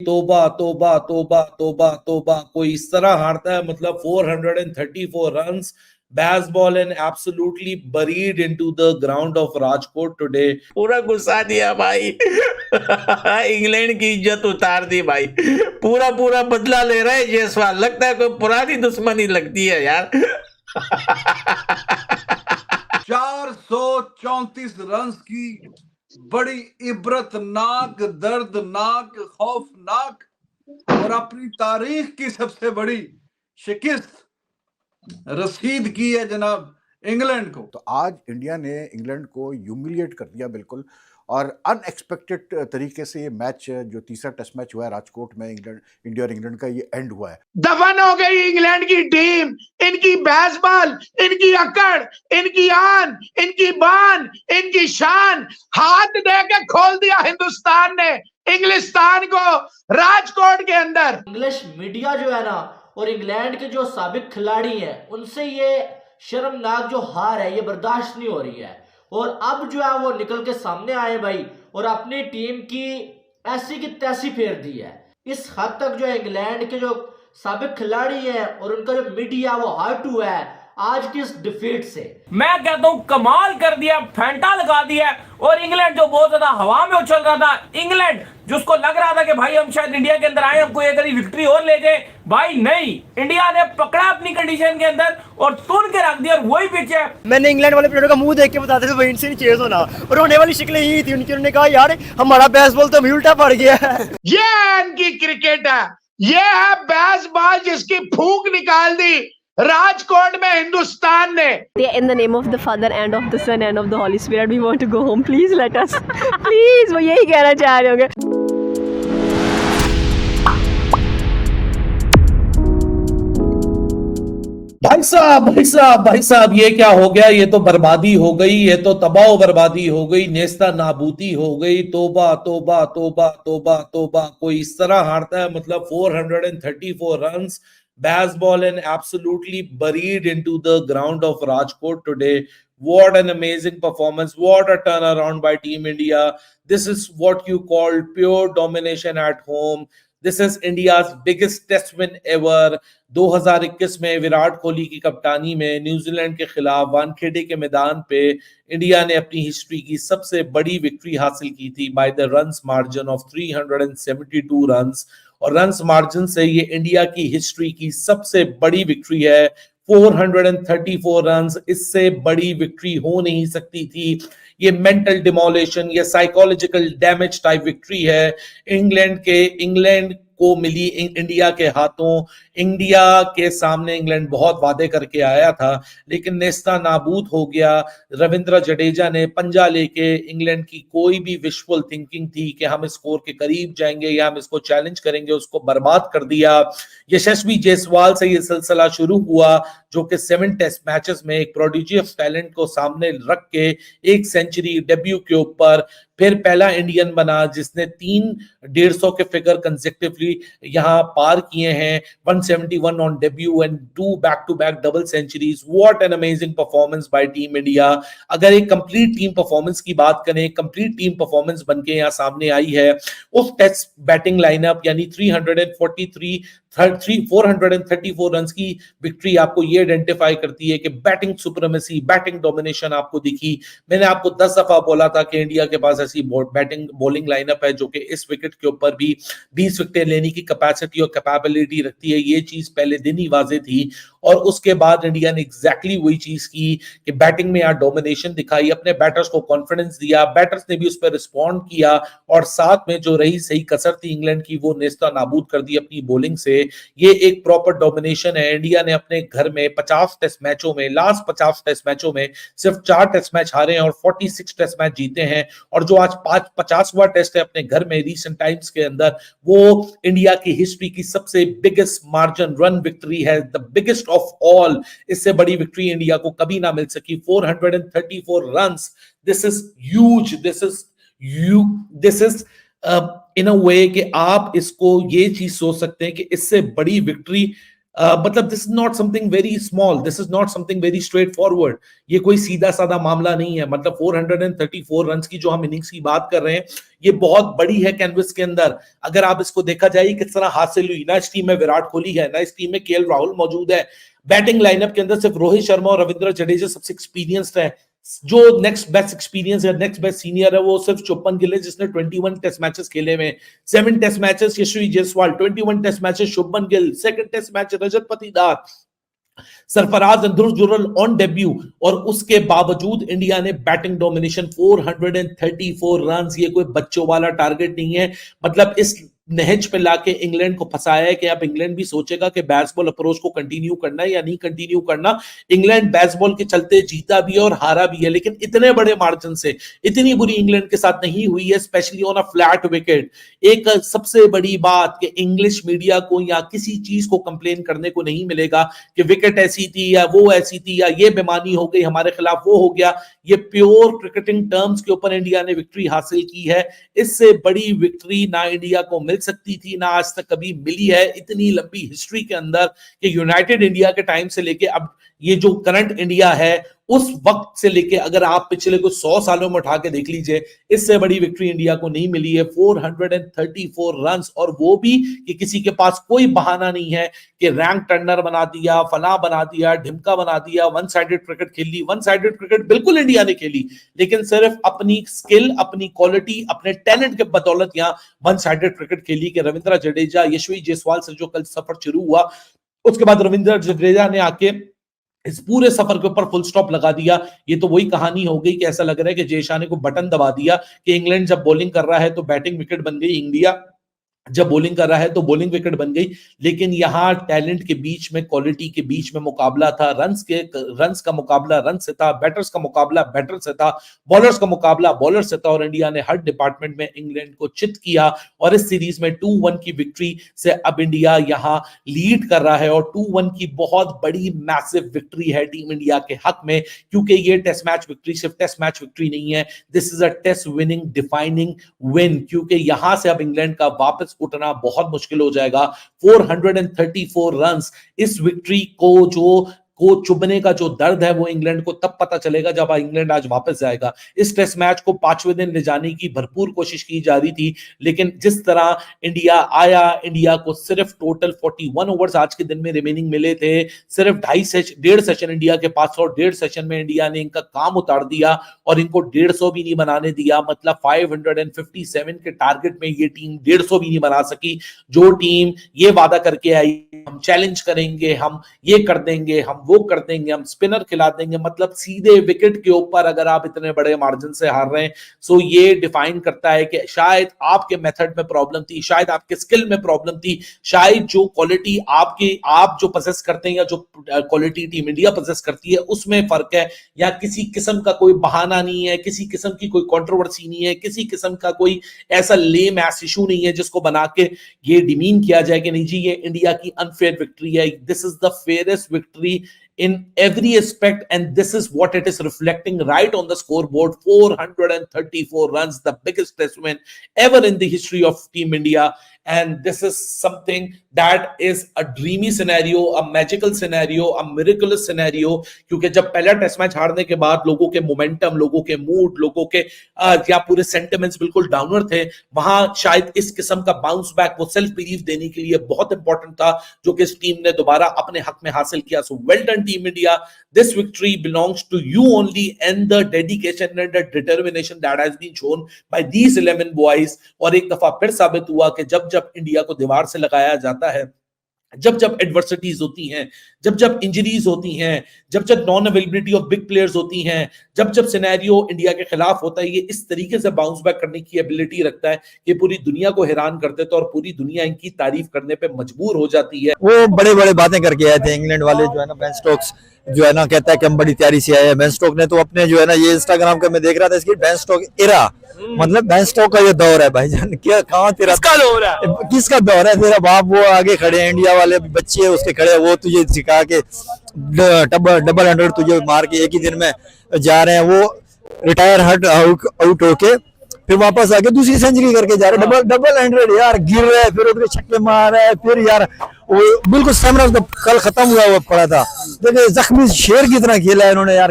तोबा तोबा तोबा तोबा तोबा, कोई इस तरह हारता है, मतलब 434 runs. Baseball and absolutely buried into the ground of Rajkot today. पूरा गुस्सा दिया भाई। इंग्लैंड की इज्जत उतार दी भाई। पूरा पूरा बदला ले रहा है जायसवाल, लगता है कोई पुरानी दुश्मनी लगती है यार। 434 रन की बड़ी इबरतनाक, दर्दनाक, खौफनाक और अपनी तारीख की सबसे बड़ी शिकस्त रसीद की है जनाब इंग्लैंड को। तो आज इंडिया ने इंग्लैंड को ह्यूमिलिएट कर दिया बिल्कुल, और अनएक्सपेक्टेड तरीके से ये मैच, जो तीसरा टेस्ट मैच हुआ है राजकोट में इंडिया और इंग्लैंड का, ये एंड हुआ है। दफन हो गई इंग्लैंड की टीम, इनकी बेसबॉल, इनकी अकड़, इनकी आन, इनकी बान, इनकी शान हाथ दे के खोल दिया हिंदुस्तान ने इंग्लिस्तान को राजकोट के अंदर। इंग्लिश मीडिया जो है ना, और इंग्लैंड के जो साबिक खिलाड़ी हैं, उनसे ये शर्मनाक जो हार है ये बर्दाश्त नहीं हो रही है। और अब जो है वो निकल के सामने आए भाई, और अपनी टीम की ऐसी की तैसी फेर दी है। इस हद तक जो इंग्लैंड के जो साबिक खिलाड़ी हैं और उनका जो मीडिया वो हर्ट हुआ है आज की इस डिफीट से। मैं कहता हूं कमाल कर दिया, फैंटा लगा दिया। और इंग्लैंड जो बहुत ज्यादा हवा में उछल रहा था, इंग्लैंड जिसको लग रहा था कि भाई हम शायद इंडिया के अंदर आए, हमको एक विक्ट्री और ले जाए, भाई नहीं, इंडिया ने पकड़ा अपनी कंडीशन के अंदर और तुन के रख दिया। और वही पिच है, मैंने इंग्लैंड वाले प्लेयरों का मुंह देख के बताते थे वहीं से चेज होना, और होने वाली शक्लें यही थी उनकी। उन्होंने कहा यार हमारा बेसबॉल तो उल्टा पड़ गया है। ये है इनकी क्रिकेट है, ये है बेसबॉल जिसकी फूंक निकाल दी राजकोट में हिंदुस्तान ने। In the name of the Father and of the Son and of the Holy Spirit, we want to go home. Please let us. Please, वो यही कहना चाह रहे होंगे। भाई साहब ये क्या हो गया? ये तो बर्बादी हो गई, ये तो तबाह बर्बादी हो गई, नेस्ता नाबूती हो गई। तोबा तोबा तोबा तोबा तोबा, कोई इस तरह हारता है, मतलब 434 runs. Baseball and absolutely buried into the ground of Rajkot today. What an amazing performance. What a turnaround by Team India. This is what you call pure domination at home. This is India's biggest test win ever. 2021 में विराट कोहली की कप्तानी में New Zealand के खिलाफ वानखेड़े के मैदान पे India ने अपनी हिस्ट्री की सबसे बड़ी विक्ट्री हासिल की थी by the runs margin of 372 runs. और रन्स मार्जिन से ये इंडिया की हिस्ट्री की सबसे बड़ी विक्ट्री है। 434 रन्स, इससे बड़ी विक्ट्री हो नहीं सकती थी। ये मेंटल डिमोलेशन, ये साइकोलॉजिकल डैमेज टाइप विक्ट्री है इंग्लैंड को मिली इंडिया के हाथों। इंडिया के सामने इंग्लैंड बहुत वादे करके आया था, लेकिन नेस्ता नाबूद हो गया। रविंद्र जडेजा ने पंजा लेके इंग्लैंड की कोई भी विशफुल थिंकिंग थी कि हम स्कोर के करीब जाएंगे या हम इसको चैलेंज करेंगे, उसको बर्बाद कर दिया। यशस्वी जायसवाल से ये सिलसिला शुरू हुआ, जो कि 7 टेस्ट मैचेस में एक प्रोडिजी ऑफ टैलेंट को सामने रख के 1 सेंचुरी डेब्यू के ऊपर फिर पहला इंडियन बना जिसने 3 150 के फिगर कंसेक्टिवली यहां पार किए हैं। 171 on debut and 2 back to back double centuries. What an amazing performance by team India. अगर एक कंप्लीट टीम परफॉर्मेंस की बात करें, कंप्लीट टीम परफॉर्मेंस बनके यहां सामने आई है। उस टेस्ट बैटिंग लाइनअप यानी 434 रन की विक्ट्री आपको ये आइडेंटिफाई करती है कि बैटिंग सुप्रीमेसी, बैटिंग डोमिनेशन आपको दिखी। मैंने आपको 10 दफा बोला था कि इंडिया के पास ऐसी बैटिंग बॉलिंग लाइनअप है जो कि इस विकेट के ऊपर भी 20 विकेट लेने की कैपेसिटी और कैपेबिलिटी रखती है। ये चीज पहले दिन ही वाजे थी, और उसके बाद इंडिया ने एग्जैक्टली वही चीज की कि बैटिंग में यहाँ डोमिनेशन दिखाई, अपने बैटर्स को कॉन्फिडेंस दिया, बैटर्स ने भी उस पर रिस्पॉन्ड किया, और साथ में जो रही सही कसर थी इंग्लैंड की वो नेस्ता नाबूद कर दी अपनी बॉलिंग से। ये एक प्रॉपर डोमिनेशन है। इंडिया ने अपने घर में 50 टेस्ट मैचों में, लास्ट 50 टेस्ट मैचों में सिर्फ 4 टेस्ट मैच हारे हैं और 46 टेस्ट मैच जीते हैं। और जो आज 50वां टेस्ट है अपने घर में रीसेंट टाइम्स के अंदर, वो इंडिया की हिस्ट्री की सबसे बिगेस्ट मार्जिन रन विक्ट्री है, द बिगेस्ट ऑफ ऑल। इससे बड़ी विक्ट्री इंडिया को कभी ना मिल सकी। 434 runs, this is huge, this is in a way कि आप इसको ये चीज सोच सकते हैं कि इससे बड़ी विक्ट्री मतलब this is not something very small, this is not something very straight forward. ये कोई सीधा साधा मामला नहीं है। मतलब 434 रन की जो हम इनिंग्स की बात कर रहे हैं, ये बहुत बड़ी है कैनवस के अंदर। अगर आप इसको देखा जाए किस तरह हासिल हुई ना, इस टीम में विराट कोहली है ना, इस टीम में केएल राहुल मौजूद है। बैटिंग लाइनअप के अंदर सिर्फ रोहित शर्मा और रविंद्र जडेजा सबसे एक्सपीरियंस्ड है। जो नेक्स्ट बेस्ट एक्सपीरियंस है, नेक्स्ट बेस्ट सीनियर है, वो सिर्फ शुभमन गिल है, जिसने 21 टेस्ट मैचेस खेले हुए, 7 test matches Yashasvi Jaiswal, 21 test matches Shubman Gill, second test match Rajat Patidar, Sarfaraz अंदुरुल ऑन डेब्यू। और उसके बावजूद इंडिया ने बैटिंग डोमिनेशन 434 रन, ये कोई बच्चों वाला टारगेट नहीं है। मतलब इस नहज पे लाके इंग्लैंड को फंसाया है कि अब इंग्लैंड भी सोचेगा कि बैट्सबॉल अप्रोच को कंटिन्यू करना है या नहीं कंटिन्यू करना। इंग्लैंड बैट्सबॉल के चलते जीता भी है और हारा भी है, लेकिन इतने बड़े मार्जिन से इतनी बुरी इंग्लैंड के साथ नहीं हुई है, specially on a flat wicket. एक सबसे बड़ी बात कि इंग्लिश मीडिया को या किसी चीज को कंप्लेन करने को नहीं मिलेगा कि विकेट ऐसी थी या वो ऐसी थी या ये बेमानी हो गई हमारे खिलाफ, वो हो गया। ये प्योर क्रिकेटिंग टर्म्स के ऊपर इंडिया ने विक्ट्री हासिल की है। इससे बड़ी विक्ट्री ना इंडिया को मिल सकती थी, ना आज तक कभी मिली है इतनी लंबी हिस्ट्री के अंदर। कि यूनाइटेड इंडिया के टाइम से लेके अब ये जो करंट इंडिया है, उस वक्त से लेके अगर आप पिछले कुछ 100 सालों में उठा के देख लीजिए, इससे बड़ी विक्ट्री इंडिया को नहीं मिली है। 434 रन्स, और वो भी कि किसी के पास कोई बहाना नहीं है कि रैंक टर्नर बना दिया, फला बना दिया, ढिमका बना दिया, वन साइडेड क्रिकेट खेल ली। वन साइडेड क्रिकेट बिल्कुल इंडिया ने खेली, लेकिन सिर्फ अपनी स्किल, अपनी क्वालिटी, अपने टैलेंट के बदौलत यहां वन साइडेड क्रिकेट खेली। कि रविंद्र जडेजा, यशस्वी जायसवाल से जो कल सफर शुरू हुआ, उसके बाद रविंद्र जडेजा ने आके इस पूरे सफर के ऊपर फुल स्टॉप लगा दिया। ये तो वही कहानी हो गई कि ऐसा लग रहा है कि जय शाह ने को बटन दबा दिया कि इंग्लैंड जब बॉलिंग कर रहा है तो बैटिंग विकेट बन गई, इंडिया जब बॉलिंग कर रहा है तो बॉलिंग विकेट बन गई। लेकिन यहां टैलेंट के बीच में, क्वालिटी के बीच में मुकाबला था, रन्स का मुकाबला रन से था, बैटर्स का मुकाबला बैटर से था, बॉलर्स का मुकाबला बॉलर से था, और इंडिया ने हर डिपार्टमेंट में इंग्लैंड को चित किया। और इस सीरीज में 2-1 की विक्ट्री से अब इंडिया यहां लीड कर रहा है, और 2-1 की बहुत बड़ी मैसिव विक्ट्री है टीम इंडिया के हक में, क्योंकि ये टेस्ट मैच विक्ट्री सिर्फ टेस्ट मैच विक्ट्री नहीं है, this is a test winning defining win. क्योंकि यहां से अब इंग्लैंड का वापस उठना बहुत मुश्किल हो जाएगा। 434 रन्स, इस विक्ट्री को चुभने का जो दर्द है वो इंग्लैंड को तब पता चलेगा जब इंग्लैंड आज वापस जाएगा। इस टेस्ट मैच को 5वें दिन ले जाने की भरपूर कोशिश की जा रही थी, लेकिन जिस तरह इंडिया आया, इंडिया को सिर्फ टोटल 41 ओवर्स आज के दिन में रिमेनिंग मिले थे, सिर्फ 1.5 सेशन इंडिया के पास, और 1.5 सेशन में इंडिया ने इनका काम उतार दिया और इनको 150 भी नहीं बनाने दिया। मतलब 557 के टारगेट में ये टीम 150 भी नहीं बना सकी। जो टीम ये वादा करके आई, हम चैलेंज करेंगे, हम ये कर देंगे, हम वो कर देंगे, हम स्पिनर खिला देंगे, मतलब सीधे विकेट के ऊपर अगर आप इतने बड़े मार्जिन से हार रहे हैं, सो ये डिफाइन करता है कि शायद आपके मेथड में प्रॉब्लम थी, शायद आपके स्किल में प्रॉब्लम थी, शायद जो क्वालिटी आप जो पोजेस करते हैं या जो क्वालिटी टीम इंडिया पोजेस करती है उसमें फर्क है, या किसी किस्म का कोई बहाना नहीं है, किसी किस्म की कोई कंट्रोवर्सी नहीं है, किसी किस्म का कोई ऐसा लेम एस इशू नहीं है जिसको बना के ये डिमीन किया जाए कि नहीं जी ये इंडिया की अनफेयर विक्ट्री है। This is the fairest victory in every aspect, and this is what it is reflecting right on the scoreboard. 434 runs, the biggest test win ever in the history of Team India, and this is something that is a dreamy scenario, a magical scenario, a miraculous scenario, क्योंकि जब पहला test match हारने के बाद लोगों के momentum, लोगों के मूड, लोगों के या पूरे सेंटिमेंट्स बिल्कुल डाउनर थे, वहां शायद इस किस्म का बाउंस बैक, वो सेल्फ बिलीव देने के लिए बहुत इंपॉर्टेंट था, जो कि इस टीम ने दोबारा अपने हक में हासिल किया। So well done Team India, this victory belongs to you only, and the dedication and the determination that has been shown by these 11 boys। और एक दफा फिर साबित हुआ कि जब जब इंडिया को दीवार से लगाया जाता है, जब जब एडवर्सिटीज होती हैं, जब जब इंजरीज होती हैं, जब जब non availability of big players होती हैं, जब जब सिनेरियो इंडिया के खिलाफ होता है, ये इस तरीके से बाउंस बैक करने की एबिलिटी रखता है कि पूरी दुनिया को हैरान कर देता है और पूरी दुनिया इनकी तारीफ करने पे मजबूर हो जाती है। वो बड़े बड़े बातें करके आए थे इंग्लैंड वाले, जो है ना बेन स्टोक्स जो है ना कहता है कि हम बड़ी तैयारी से आए हैं। बेन स्टोक ने तो अपने जो है ना ये इंस्टाग्राम का मैं देख रहा था, इसकी बेन स्टोक एरा, मतलब बेन स्टोक का ये दौर है भाईजान। क्या कहाँ तेरा किसका दौर है, किसका दौर है? तेरा बाप वो आगे खड़े हैं, इंडिया वाले बच्चे उसके खड़े, वो तुझे सिखा के डबल 100 तुझे मार के एक ही दिन में जा रहे हैं। वो रिटायर आउट होके फिर वापस आके दूसरी सेंचुरी करके जा रहे, डबल 100 यार, गिर रहे हैं, फिर उधर छक्के मार रहे हैं, फिर यार वो बिल्कुल स्टेमिना कल खत्म हुआ पड़ा था। देखिए जख्मी शेर की तरह खेला है इन्होंने यार,